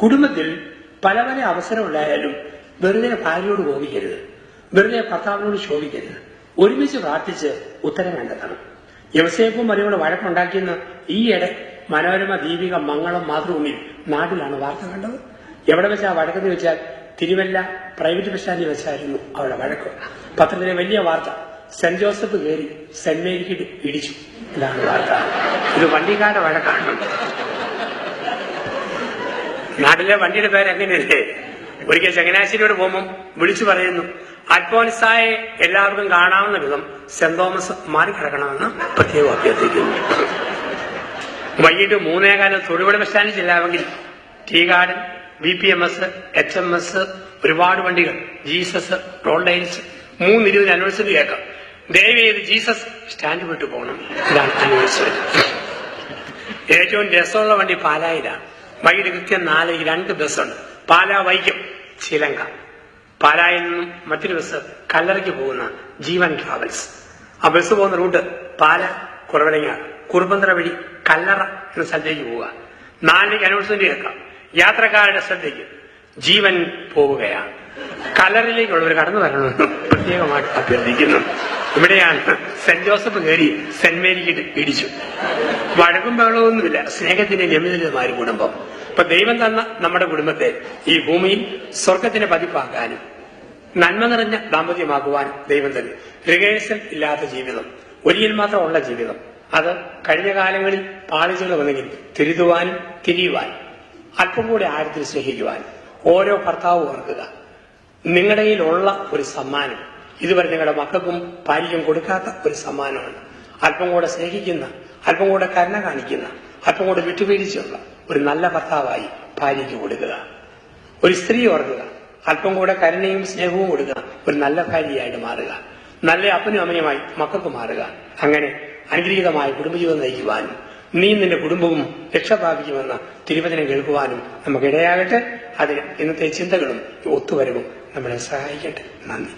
കുടുംബത്തിൽ പല പല അവസരമുണ്ടായാലും വെറുതെ ഭാര്യയോട് കോപിക്കരുത്, വെറുതെ ഭർത്താവിനോട് ശോഭിക്കരുത്. ഒരുമിച്ച് പ്രാർത്ഥിച്ച് ഉത്തരം കണ്ടെത്തണം. യോസേപ്പും മറിയോട് വഴക്കുണ്ടാക്കിയെന്ന് ഈയിടെ മനോരമ, ദീപിക, മംഗളം, മാതൃഭൂമിയിൽ നാട്ടിലാണ് വാർത്ത കണ്ടത്. എവിടെ വെച്ചാ വഴക്കെന്ന് വെച്ചാൽ തിരുവല്ല പ്രൈവറ്റ് ബസ് സ്റ്റാൻഡിൽ വെച്ചായിരുന്നു അവരുടെ വഴക്ക്. പത്രത്തിലെ വലിയ വാർത്ത, സെന്റ് ജോസഫ് കയറി സെന്റ് മേരിക്ക് ഇടിച്ചു. ഇതാണ് വാർത്ത. ഇത് വണ്ടിക്കാരുടെ വഴക്കാണ്. നാട്ടിലെ വണ്ടിയുടെ പേര് എങ്ങനെയല്ലേ? ഒരിക്കൽ ചങ്ങനാശ്ശേരിയോട് പോകുമ്പം വിളിച്ചു പറയുന്നു, അൽഫോൻസായെ എല്ലാവർക്കും കാണാവുന്ന വിധം സെന്റ് തോമസ് മാറിക്കിടക്കണമെന്ന് പ്രത്യേകം അഭ്യർത്ഥിക്കുന്നു. വൈകിട്ട് 3:15 തൊടുപുഴ ബസ് സ്റ്റാൻഡിൽ ചെല്ലാമെങ്കിൽ ടീ ഗാർഡൻ, BPMS, HMS, ഒരുപാട് വണ്ടികൾ, ജീസസ്, റോഡ് ലൈൻസ്, 3:20 ആനിവേഴ്സറി കേൾക്കാം. ദയവേത് ജീസസ് സ്റ്റാൻഡ് വിട്ടു പോകണം. ഇതാണ് ആനിവേഴ്സറി. ഏറ്റവും രസമുള്ള വണ്ടി പാലായിലാണ്. വൈകിട്ട് കൃത്യം 4:00 2 ബസ്സുണ്ട്. പാലാ, വൈക്കം, ശ്രീലങ്ക. പാലായിൽ നിന്നും മറ്റൊരു ബസ് കല്ലറയ്ക്ക് പോകുന്ന ജീവൻ ട്രാവൽസ്. ആ ബസ് പോകുന്ന റൂട്ട് പാല, കുറവലങ്ങ, കുറുപ്പന്തറ വഴി കല്ലറ എന്ന സ്ഥലത്തേക്ക് പോവുക. 4:00 ആനിവേഴ്സറി കേൾക്കാം. യാത്രക്കാരുടെ ശ്രദ്ധയ്ക്ക് ജീവൻ പോവുകയാണ്. കല്ലറയിലേക്കുള്ളവർ കടന്നു വരണമെന്ന് പ്രത്യേകമായിട്ട് അഭ്യർത്ഥിക്കുന്നു. ഇവിടെയാണ് സെന്റ് ജോസഫ് കയറി സെന്റ് മേരിക്ക് ഇടിച്ചു. വഴക്കും ബഹളമൊന്നുമില്ല, സ്നേഹത്തിന്റെ നിയമിതമായ കുടുംബം. ഇപ്പൊ ദൈവം തന്ന നമ്മുടെ കുടുംബത്തെ ഈ ഭൂമിയിൽ സ്വർഗത്തിന്റെ പതിപ്പാക്കാനും നന്മ നിറഞ്ഞ ദാമ്പത്യമാക്കുവാനും ദൈവം തന്നെ. റിഹേഴ്സൽ ഇല്ലാത്ത ജീവിതം, ഒരിക്കൽ മാത്രമുള്ള ജീവിതം, അത് കഴിഞ്ഞ കാലങ്ങളിൽ പാളിച്ചുകൾ വന്നെങ്കിൽ തിരുത്തുവാനും തിരിയുവാനും അല്പം കൂടെ ആഴത്തിൽ സ്നേഹിക്കുവാനും ഓരോ ഭർത്താവും ഓർക്കുക, നിങ്ങളുടെ കയ്യിലുള്ള ഒരു സമ്മാനം ഇതുവരെ നിങ്ങളുടെ മക്കൾക്കും ഭാര്യയ്ക്കും കൊടുക്കാത്ത ഒരു സമ്മാനമാണ്. അല്പം കൂടെ സ്നേഹിക്കുന്ന, അല്പം കൂടെ കരുണ കാണിക്കുന്ന, അല്പം കൂടെ വിട്ടുവീഴ്ചയുള്ള ഒരു നല്ല ഭർത്താവായി ഭാര്യയ്ക്ക് കൊടുക്കുക. ഒരു സ്ത്രീ ഓർക്കുക, അല്പം കൂടെ കരുണയും സ്നേഹവും കൊടുക്കുക, ഒരു നല്ല ഭാര്യയായിട്ട് മാറുക. നല്ല അപ്പനും അമ്മയുമായി മക്കൾക്ക് മാറുക. അങ്ങനെ അനുഗ്രഹീതമായ കുടുംബജീവിതം നയിക്കുവാനും നീ നിന്റെ കുടുംബവും രക്ഷപ്രാപിക്കുമെന്ന തിരുവചനം കേൾക്കുവാനും നമുക്കിടയാകട്ടെ. അതിന് ഇന്നത്തെ ചിന്തകളും ഒത്തുവരവും നമ്മളെ സഹായിക്കട്ടെ. നന്ദി.